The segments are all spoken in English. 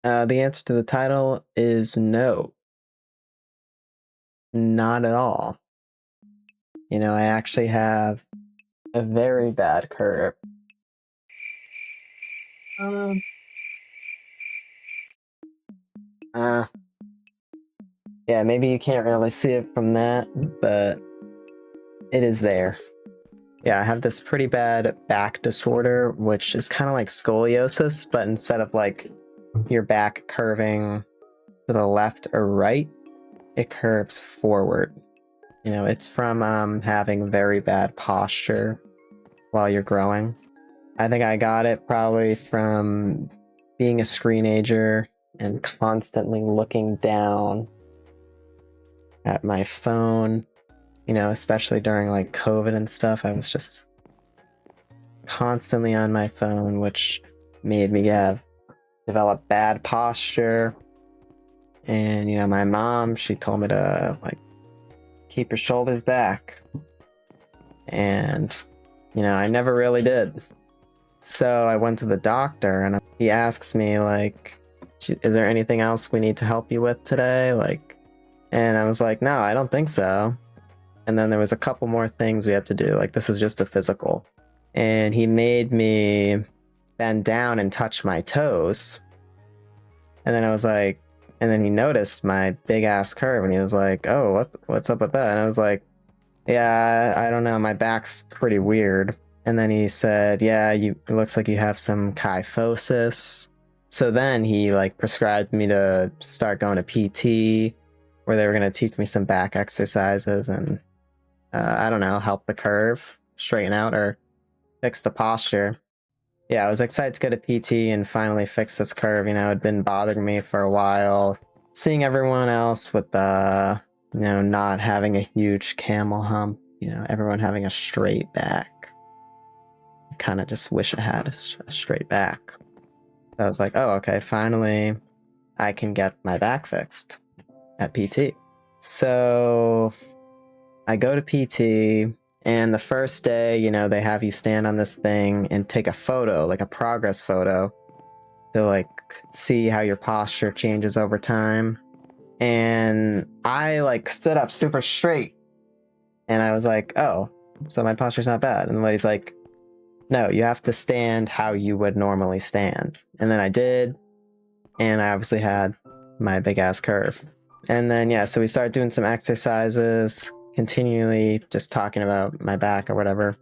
The answer to the title is no, not at all. I actually have a very bad curve. Um, yeah, maybe you can't really see it from that, but it is there. Yeah, I have this pretty bad back disorder, which is kind of like scoliosis, but instead of like your back curving to the left or right, it curves forward. It's from having very bad posture while you're growing. I think I got it probably from being a screenager and constantly looking down at my phone, especially during like COVID and stuff. I was just constantly on my phone, which made me develop bad posture. And, my mom, she told me to like keep your shoulders back. And, I never really did. So I went to the doctor and he asks me like, is there anything else we need to help you with today? And I was like, no, I don't think so. And then there was a couple more things we had to do. Like, this is just a physical. And he made me bend down and touch my toes. And then I was like, and then he noticed my big ass curve and he was like, oh, what's up with that? And I was like, yeah, I don't know. My back's pretty weird. And then he said, yeah, it looks like you have some kyphosis. So then he like prescribed me to start going to PT, where they were going to teach me some back exercises and, I don't know, help the curve straighten out or fix the posture. Yeah, I was excited to go to PT and finally fix this curve. It had been bothering me for a while. Seeing everyone else with not having a huge camel hump, everyone having a straight back. I kind of just wish I had a straight back. So I was like, oh, okay, finally I can get my back fixed at PT. So I go to PT, and the first day, they have you stand on this thing and take a photo, like a progress photo, to like see how your posture changes over time. And I like stood up super straight, and I was like, oh, so my posture's not bad. And the lady's like, no, you have to stand how you would normally stand. And then I did, and I obviously had my big ass curve. And then, yeah, so we started doing some exercises, continually just talking about my back or whatever.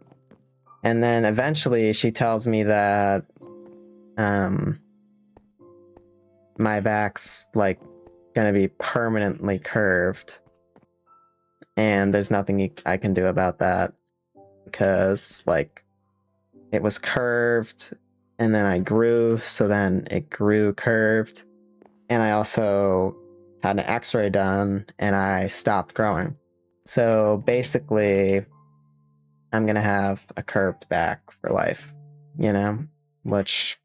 And then eventually she tells me that my back's like gonna be permanently curved. And there's nothing I can do about that because like it was curved and then I grew, so then it grew curved. And I also had an x-ray done and I stopped growing. So basically, I'm gonna have a curved back for life, which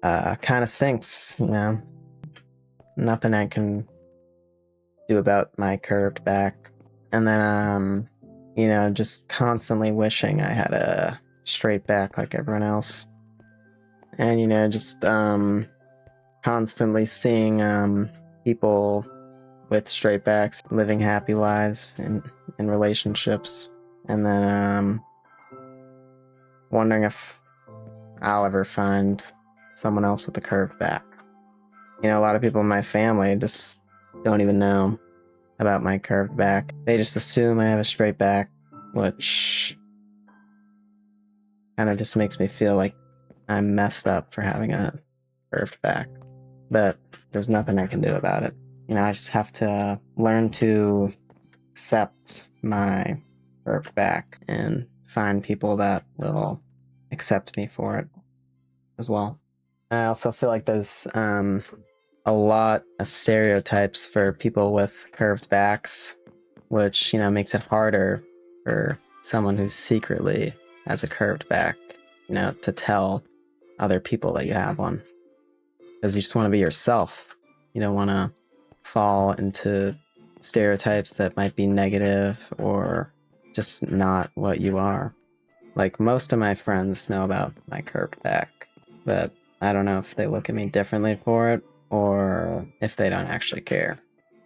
kind of stinks, Nothing I can do about my curved back. And then, just constantly wishing I had a straight back like everyone else. And, just constantly seeing people with straight backs living happy lives in relationships, and then wondering if I'll ever find someone else with a curved back. A lot of people in my family just don't even know about my curved back. They just assume I have a straight back, which kind of just makes me feel like I'm messed up for having a curved back. But there's nothing I can do about it. I just have to learn to accept my curved back and find people that will accept me for it as well. I also feel like there's a lot of stereotypes for people with curved backs, which, makes it harder for someone who secretly has a curved back, to tell other people that you have one. Because you just want to be yourself. You don't want to fall into stereotypes that might be negative or just not what you are. Like, most of my friends know about my curved back, but I don't know if they look at me differently for it or if they don't actually care.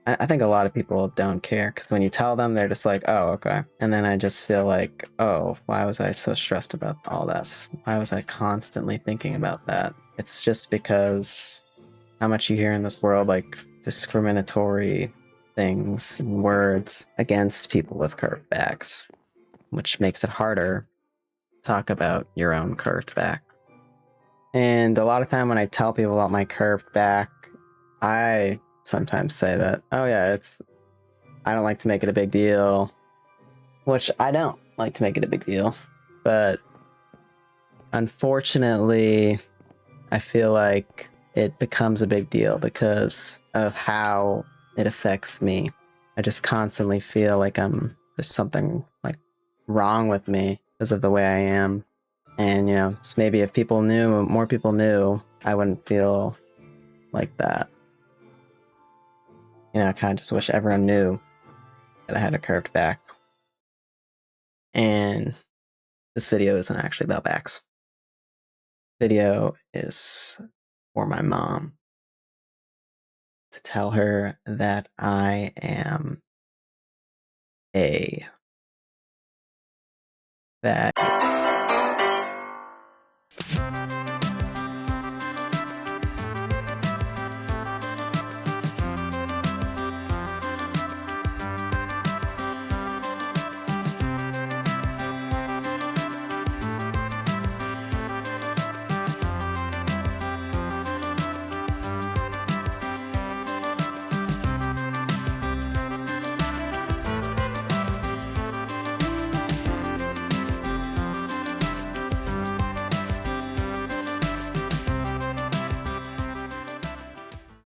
I think a lot of people don't care because when you tell them, they're just like, oh, okay. And then I just feel like, oh, why was I so stressed about all this? Why was I constantly thinking about that? It's just because how much you hear in this world, like discriminatory things and words against people with curved backs, which makes it harder to talk about your own curved back. And a lot of time when I tell people about my curved back, I sometimes say that, oh yeah, I don't like to make it a big deal, which I don't like to make it a big deal. But unfortunately, I feel like it becomes a big deal because of how it affects me. I just constantly feel like there's something like wrong with me because of the way I am. And, so maybe if more people knew, I wouldn't feel like that. I kind of just wish everyone knew that I had a curved back. And this video isn't actually about backs. Video is for my mom to tell her that I am a faggot.